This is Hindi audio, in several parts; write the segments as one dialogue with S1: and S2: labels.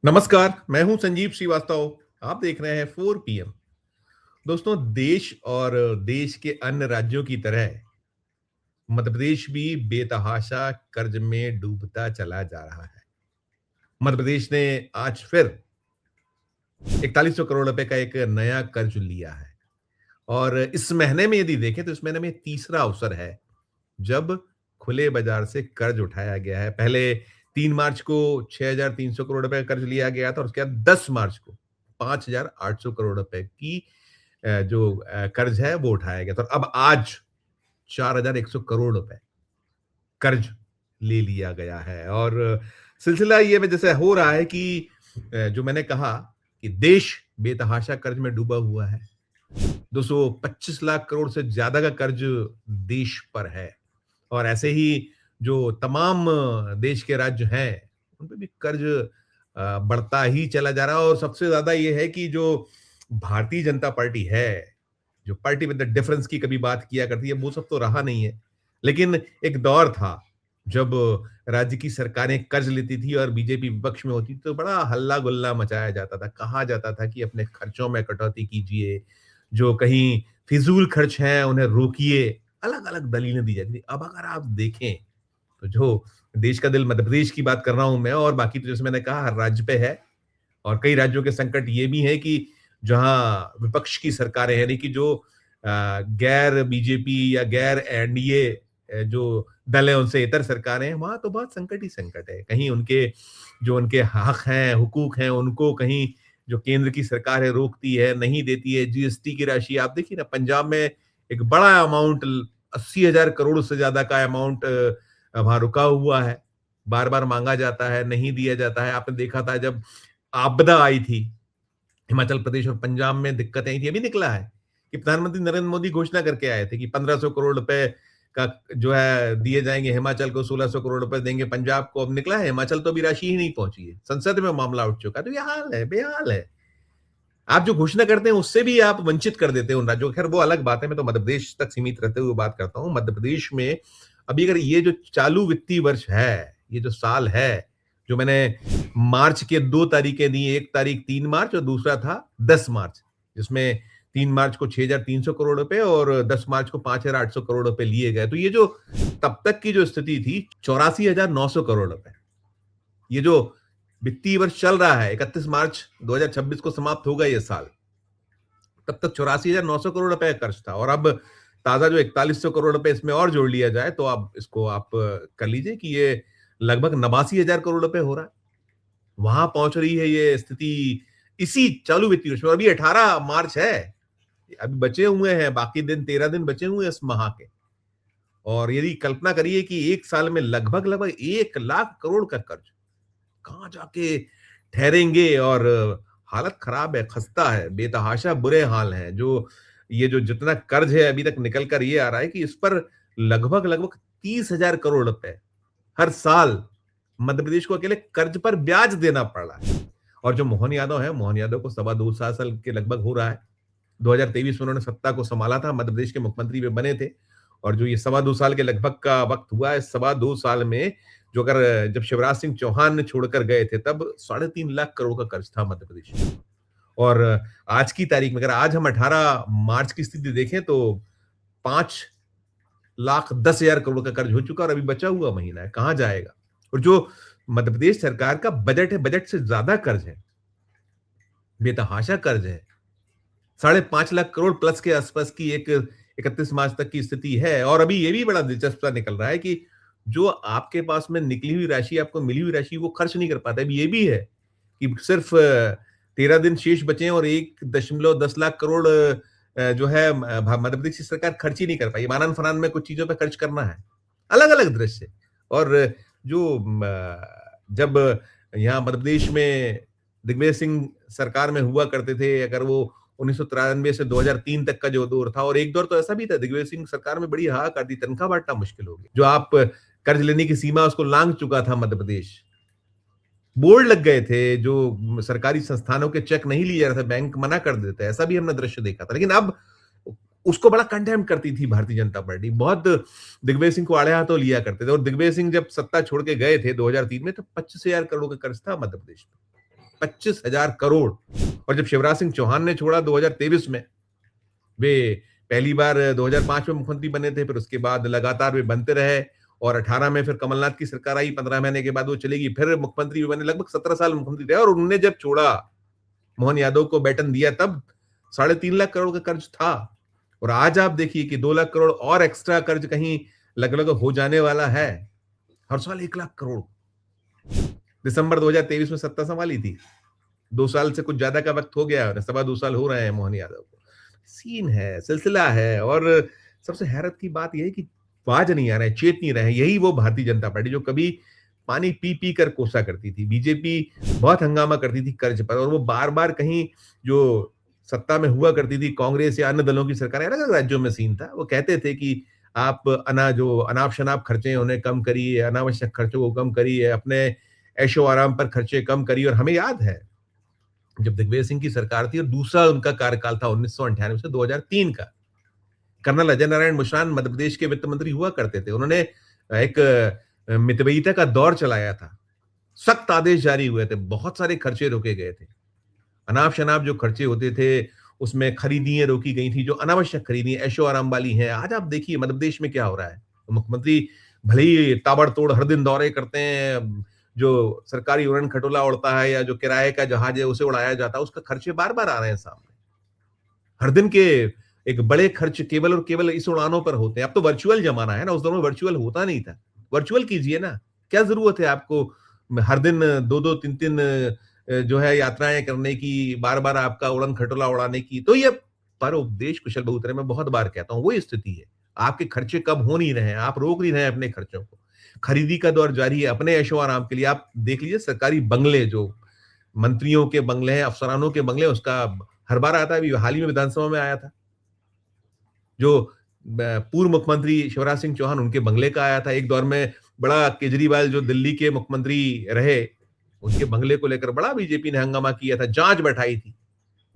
S1: नमस्कार, मैं हूं संजीव श्रीवास्तव। आप देख रहे हैं 4 पीएम। दोस्तों, देश और देश के अन्य राज्यों की तरह मध्य प्रदेश भी बेतहाशा कर्ज में डूबता चला जा रहा है। मध्य प्रदेश ने आज फिर 4100 करोड़ रुपए का एक नया कर्ज लिया है और इस महीने में यदि देखें तो इस महीने में तीसरा अवसर है जब खुले बाजार से कर्ज उठाया गया है। पहले 3 मार्च को 6300 करोड़ रुपए का कर्ज लिया गया था और उसके बाद 10 मार्च को 5800 करोड़ रुपए की जो कर्ज है वो उठाया गया था और अब आज 4100 करोड़ रुपए कर्ज ले लिया गया है और सिलसिला ये में जैसे हो रहा है कि जो मैंने कहा कि देश बेतहाशा कर्ज में डूबा हुआ है। 225 लाख करोड़ से ज्यादा का कर्ज देश पर है और ऐसे ही जो तमाम देश के राज्य हैं उन पे भी कर्ज बढ़ता ही चला जा रहा है और सबसे ज्यादा ये है कि जो भारतीय जनता पार्टी है, जो पार्टी विद द डिफरेंस की कभी बात किया करती है, वो सब तो रहा नहीं है। लेकिन एक दौर था जब राज्य की सरकारें कर्ज लेती थी और बीजेपी विपक्ष में होती थी तो बड़ा हल्ला गुल्ला मचाया जाता था, कहा जाता था कि अपने खर्चों में कटौती कीजिए, जो कहीं फिजूल खर्च हैं उन्हें रोकिए, अलग अलग दलीलें दी जाती थी। अब अगर आप देखें तो जो देश का दिल मध्य प्रदेश की बात कर रहा हूं मैं और बाकी तो जैसे मैंने कहा हर राज्य पे है और कई राज्यों के संकट ये भी है कि जहां विपक्ष की सरकारें हैं, यानी कि जो गैर बीजेपी या गैर एनडीए जो दल है उनसे इतर सरकारें हैं, वहां तो बहुत संकट ही संकट है। कहीं उनके जो उनके हक हैं, हुकूक हैं, उनको कहीं जो केंद्र की सरकार है रोकती है, नहीं देती है। जीएसटी की राशि आप देखिए ना, पंजाब में एक बड़ा अमाउंट 80,000 करोड़ से ज्यादा का अमाउंट वहां रुका हुआ है, बार बार मांगा जाता है, नहीं दिया जाता है। आपने देखा था जब आपदा आई थी हिमाचल प्रदेश और पंजाब में दिक्कतें आई थी, अभी निकला है कि प्रधानमंत्री नरेंद्र मोदी घोषणा करके आए थे कि 1500 करोड़ रुपए का जो है दिए जाएंगे हिमाचल को, 1600 करोड़ रुपए देंगे पंजाब को। अब निकला है हिमाचल तो अभी राशि ही नहीं पहुंची है, संसद में मामला उठ चुका है। तो ये हाल है, बेहाल है। आप जो घोषणा करते हैं उससे भी आप वंचित कर देते हैं उन राज्यों को। खैर वो अलग बात है, मैं तो मध्य प्रदेश तक सीमित रहते हुए बात करता हूं। मध्य प्रदेश में अभी अगर ये जो चालू वित्तीय वर्ष है, ये जो साल है, जो मैंने मार्च के 2 तारीखें दी, एक तारीख 3 मार्च और दूसरा था 10 मार्च, जिसमें 3 मार्च को 6300 करोड़ रुपए और 10 मार्च को 5800 करोड़ रुपए लिए गए। तो ये जो तब तक की जो स्थिति थी 84,900 करोड़ रुपए, ये जो वित्तीय वर्ष चल रहा है 31 मार्च 2026 को समाप्त होगा ये साल, तब तक 84,900 करोड़ रुपए का खर्च था और अब ताजा जो 4100 करोड़ रुपए इसमें और जोड़ लिया जाए तो आप इसको आप कर लीजिए कि ये लगभग 89,000 करोड़ रुपए हो रहा है। वहां पहुंच रही है ये स्थिति इसी चालू वित्तीय वर्ष में। अभी 18 मार्च है, अभी बचे हुए हैं बाकी दिन, 13 दिन बचे हुए हैं इस माह के। और यदि कल्पना करिए कि एक साल में लगभग लगभग 1 लाख करोड़ का कर्ज कहाँ जाके ठहरेंगे और हालत खराब है, खस्ता है, बेतहाशा बुरे हाल हैं। जो ये जो जितना कर्ज है अभी तक निकल कर ये आ रहा है कि इस पर लगभग लगभग 30,000 करोड़ रुपए हर साल मध्य प्रदेश को अकेले कर्ज पर ब्याज देना पड़ रहा है। और जो मोहन यादव है, मोहन यादव को 2.25 साल के लगभग हो रहा है। 2023 में उन्होंने सत्ता को संभाला था, मध्य प्रदेश के मुख्यमंत्री भी बने थे और जो ये 2.25 साल के लगभग का वक्त हुआ है, 2.25 साल में जो अगर जब शिवराज सिंह चौहान ने छोड़कर गए थे तब 3.5 लाख करोड़ का कर्ज था मध्य प्रदेश में। और आज की तारीख में अगर आज हम 18 मार्च की स्थिति देखें तो 5,10,000 करोड़ का कर्ज हो चुका और अभी बचा हुआ महीना है, कहां जाएगा। और जो मध्य प्रदेश सरकार का बजट है, बजट से ज्यादा कर्ज है, बेतहाशा कर्ज है। 5.5 लाख करोड़ प्लस के आसपास की एक 31 मार्च तक की स्थिति है। और अभी ये भी बड़ा दिलचस्प सा निकल रहा है कि जो आपके पास में निकली हुई राशि, आपको मिली हुई राशि वो खर्च नहीं कर पाता। अभी ये भी है कि सिर्फ 13 दिन शेष बचे हैं और 1.10 लाख करोड़ जो है मध्य प्रदेश की सरकार खर्च ही नहीं कर पाई। मानन फनान में कुछ चीजों पर खर्च करना है, अलग अलग दृश्य। और जो जब यहाँ मध्य प्रदेश में दिग्विजय सिंह सरकार में हुआ करते थे, अगर वो 1993 से 2003 तक का जो दौर था, और एक दौर तो ऐसा भी था दिग्विजय सिंह सरकार में बड़ी हाहाकार थी, तनख्वाह बांटना मुश्किल हो गया। जो आप कर्ज लेने की सीमा उसको लांघ चुका था मध्य प्रदेश, बोर्ड लग गए थे, जो सरकारी संस्थानों के चेक नहीं लिए जा रहे थे, बैंक मना कर देते, ऐसा भी हमने दृश्य देखा था। लेकिन अब उसको बड़ा कंडेम करती थी भारतीय जनता पार्टी, बहुत दिग्विजय सिंह को आड़े हाथों लिया करते थे। और दिग्विजय सिंह जब सत्ता छोड़ के गए थे 2003 में तो 25,000 करोड़ का कर्ज था मध्य प्रदेश में। 25,000 करोड़। और जब शिवराज सिंह चौहान ने छोड़ा 2023 में, वे पहली बार 2005 में मुख्यमंत्री बने थे, फिर उसके बाद लगातार वे बनते रहे और 18 में फिर कमलनाथ की सरकार आई, 15 महीने के बाद वो चलेगी, फिर मुख्यमंत्री बने, लगभग 17 साल मुख्यमंत्री रहे और उन्होंने जब छोड़ा, मोहन यादव को बैटन दिया, तब 3.5 लाख करोड़ का कर्ज था। और आज आप देखिए कि 2 लाख करोड़ और एक्स्ट्रा कर्ज कहीं लगभग हो जाने वाला है। हर साल 1 लाख करोड़। दिसंबर 2023 में सत्ता संभाली थी। 2 साल से कुछ ज्यादा का वक्त हो गया है, 2.25 साल हो रहे हैं मोहन यादव को। सीन है, सिलसिला है। और सबसे हैरत की बात यह है कि बाज नहीं आ रहे हैं, चेत नहीं रहे हैं। यही वो भारतीय जनता पार्टी जो कभी पानी पी पी कर कोसा करती थी। बीजेपी बहुत हंगामा करती थी कर्ज पर, और वो बार बार कहीं जो सत्ता में हुआ करती थी कांग्रेस या अन्य दलों की सरकार, अलग अलग राज्यों में सीन था, वो कहते थे कि आप जो अनाप शनाप खर्चे हैं उन्हें कम करिए, अनावश्यक खर्चों को कम करिए, अपने ऐशो आराम पर खर्चे कम करिए। और हमें याद है जब दिग्विजय सिंह की सरकार थी और दूसरा उनका कार्यकाल था 1998 से 2003 का, कर्नल अजय नारायण मुश्रान मध्य प्रदेश के वित्त मंत्री हुआ करते थे। उन्होंने एक मितव्ययिता का दौर चलाया था, सख्त आदेश जारी हुए थे, बहुत सारे खर्चे रोके गए थे। अनाप शनाप जो खर्चे होते थे उसमें खरीदियां रोकी गई थी, जो अनावश्यक खरीदी ऐशो आराम वाली हैं। आज आप देखिए मध्य प्रदेश में क्या हो रहा है। मुख्यमंत्री भले ही ताबड़तोड़ हर दिन दौरे करते हैं, जो सरकारी उड़न खटोला उड़ता है या जो किराए का जहाज है उसे उड़ाया जाता है, उसका खर्चे बार बार आ रहे हैं सामने। हर दिन के एक बड़े खर्च केवल और केवल इस उड़ानों पर होते हैं। अब तो वर्चुअल जमाना है ना, उस दौर में वर्चुअल होता नहीं था। वर्चुअल कीजिए ना, क्या जरूरत है आपको हर दिन 2-2 3-3 जो है यात्राएं करने की, बार बार आपका उड़न खटोला उड़ाने की। तो ये पर उपदेश कुशल बहुतरे में बहुत बार कहता हूं, वही स्थिति है। आपके खर्चे कब हो नहीं रहे हैं, आप रोक नहीं रहे हैं अपने खर्चों को। खरीदी का दौर जारी है अपने ऐशो आराम के लिए। आप देख लीजिए सरकारी बंगले, जो मंत्रियों के बंगले हैं, अफसरानों के बंगले, उसका हर बार आता है। अभी हाल ही में विधानसभा में आया था, जो पूर्व मुख्यमंत्री शिवराज सिंह चौहान, उनके बंगले का आया था। एक दौर में बड़ा केजरीवाल जो दिल्ली के मुख्यमंत्री रहे, उनके बंगले को लेकर बड़ा बीजेपी ने हंगामा किया था, जांच बैठाई थी।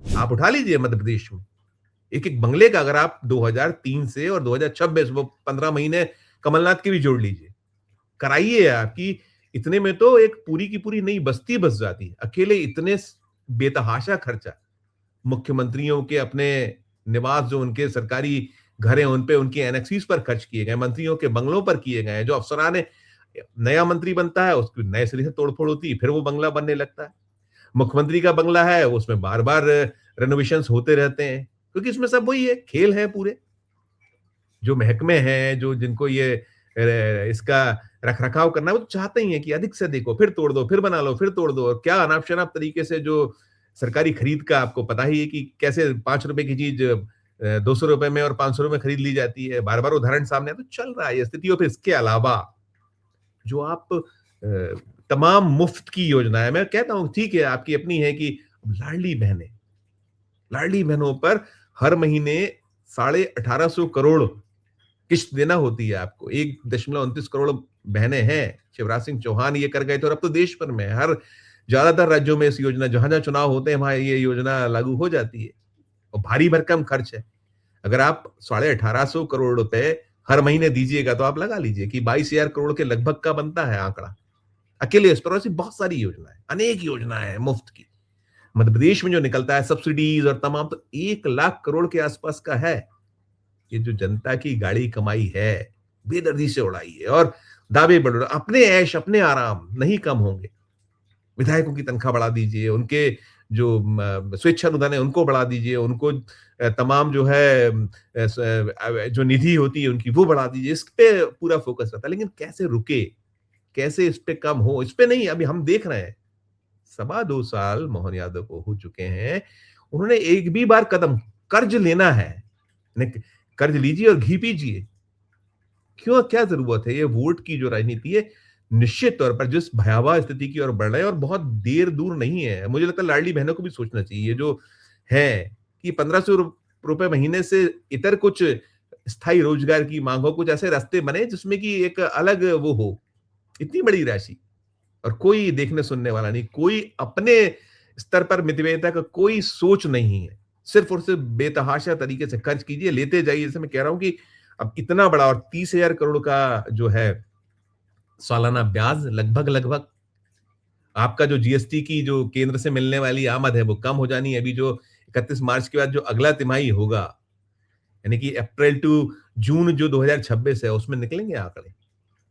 S1: आप उठा लीजिए मध्य प्रदेश में एक एक बंगले का, अगर आप 2003 से और 2026 वो 15 महीने कमलनाथ के भी जोड़ लीजिए, कराइए आपकी। इतने में तो एक पूरी की पूरी नई बस्ती बस जाती है। अकेले इतने बेतहाशा खर्चा मुख्यमंत्रियों के अपने निवास, जो उनके सरकारी घर हैं, उन पे, उनकी एनेक्सीज पर खर्च किए गए, मंत्रियों के बंगलों पर किए गए हैं। जो अफसरान, नया मंत्री बनता है उसकी नए सिरे से तोड़फोड़ होती है, फिर वो बंगला बनने लगता है। मुख्यमंत्री का बंगला है, उसमें बार बार रेनोवेशंस होते रहते हैं, क्योंकि इसमें सब वही है, खेल है पूरे। जो महकमे हैं, जो जिनको ये इसका रख रखाव करना है, वो तो चाहते ही है कि अधिक से अधिक हो, फिर तोड़ दो, फिर बना लो, फिर तोड़ दो। और क्या अनाप शनाप तरीके से जो सरकारी खरीद का आपको पता ही है कि कैसे 5 रुपए की चीज 200 रुपए में और 500 रुपए में खरीद ली जाती है। बार बार उदाहरण सामने है, तो चल रहा है ये स्थिति। और फिर इसके अलावा जो आप तमाम मुफ्त की योजना है, मैं कहता हूं ठीक है आपकी अपनी है कि लाडली बहनों पर हर महीने 1850 करोड़ किस्त देना होती है आपको। 1.29 करोड़ बहनें हैं। शिवराज सिंह चौहान ये कर गए थे और अब तो देश भर में हर ज्यादातर राज्यों में इस योजना, जहां जहां चुनाव होते हैं वहां ये योजना लागू हो जाती है। और भारी भरकम खर्च है। अगर आप 1850 करोड़ रुपए हर महीने दीजिएगा तो आप लगा लीजिए कि 22,000 करोड़ के लगभग का बनता है आंकड़ा, अकेले इस पर। ऐसी बहुत सारी योजनाएं, अनेक योजनाएं हैं मुफ्त की। मध्य प्रदेश में जो निकलता है सब्सिडीज और तमाम, तो 1 लाख करोड़ के आसपास का है। ये जो जनता की गाड़ी कमाई है, बेदर्दी से उड़ाई है और दावे बढ़ रहे। अपने ऐश, अपने आराम नहीं कम होंगे। विधायकों की तनख्वाह बढ़ा दीजिए, उनके जो स्वेच्छा अनुदान है उनको बढ़ा दीजिए, उनको तमाम जो है जो निधि होती है उनकी वो बढ़ा दीजिए। इस पे पूरा फोकस रहता है। लेकिन कैसे रुके, कैसे इस पे कम हो, इस पे नहीं। अभी हम देख रहे हैं 2.25 साल मोहन यादव को हो चुके हैं, उन्होंने एक भी बार कदम, कर्ज लेना है, कर्ज लीजिए और घी पीजिए। क्यों, क्या जरूरत है? ये वोट की जो राजनीति है, निश्चित तौर पर जिस भयावह स्थिति की ओर बढ़ रहे हैं, और बहुत देर दूर नहीं है। मुझे लगता है लाडली बहनों को भी सोचना चाहिए, जो है कि 1500 रुपए महीने से इतर कुछ स्थायी रोजगार की मांग हो, कुछ ऐसे रास्ते बने जिसमें कि एक अलग वो हो। इतनी बड़ी राशि और कोई देखने सुनने वाला नहीं, कोई अपने स्तर पर मितव्ययिता का कोई सोच नहीं है। सिर्फ और सिर्फ बेतहाशा तरीके से खर्च कीजिए, लेते जाइए। जैसे मैं कह रहा हूं कि अब इतना बड़ा, और 30,000 करोड़ का जो है सालाना ब्याज, लगभग लगभग आपका जो जीएसटी की जो केंद्र से मिलने वाली आमद है वो कम हो जानी है। अभी जो 31 मार्च के बाद जो अगला तिमाही होगा, यानी कि अप्रैल टू जून जो 2026 है, उसमें निकलेंगे आंकड़े।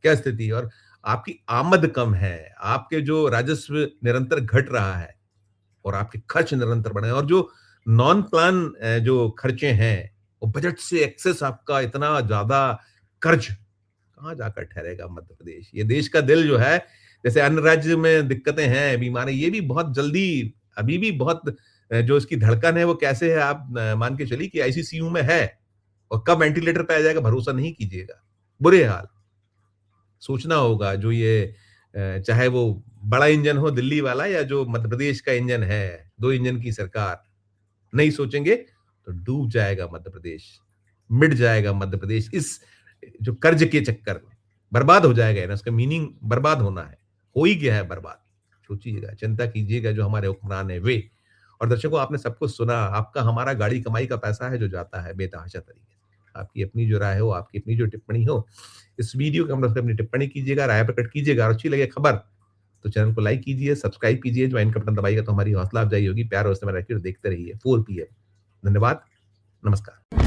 S1: क्या स्थिति है? और आपकी आमद कम है, आपके जो राजस्व निरंतर घट रहा है और आपके खर्च निरंतर बढ़े हैं और जो नॉन प्लान जो खर्चे हैं, वो बजट से एक्सेस आपका इतना ज़्यादा कर्ज कहाँ जाकर ठहरेगा मध्य प्रदेश? ये देश का दिल जो है, जैसे अन्य राज्य में दिक्कतें हैं, बीमारी, ये भी बहुत जल्दी अभी भी बहुत जो इसकी धड़कन है वो कैसे है आप मान के चलिए कि आईसीसीयू में है और कब वेंटिलेटर पे आ जाएगा भरोसा नहीं कीजिएगा। बुरे हाल। सोचना होगा जो ये चाहे वो बड़ा इंजन हो दिल्ली वाला या जो मध्य प्रदेश का इंजन है, 2 इंजन की सरकार, नहीं सोचेंगे तो डूब जाएगा मध्य प्रदेश, मिट जाएगा मध्य प्रदेश इस जो कर्ज के चक्कर में, बर्बाद हो जाएगा ना, उसका मीनिंग बर्बाद होना है, हो ही गया है बर्बाद। सोचिएगा, चिंता कीजिएगा जो हमारे हुक्मरान हैं वे। और दर्शकों आपने सब कुछ सुना, आपका हमारा गाड़ी कमाई का पैसा है जो जाता है बेतहाशा तरीके से। आपकी अपनी जो राय हो, आपकी अपनी जो टिप्पणी हो, इस वीडियो के अंदर अपनी टिप्पणी कीजिएगा, राय प्रकट कीजिएगा और अच्छी लगे खबर तो चैनल को लाइक कीजिए, सब्सक्राइब कीजिए, ज्वाइन का बटन दबाइएगा तो हमारी हौसला अफजाई होगी। प्यार और समय रखिए और देखते रहिए 4 पीएम। धन्यवाद, नमस्कार।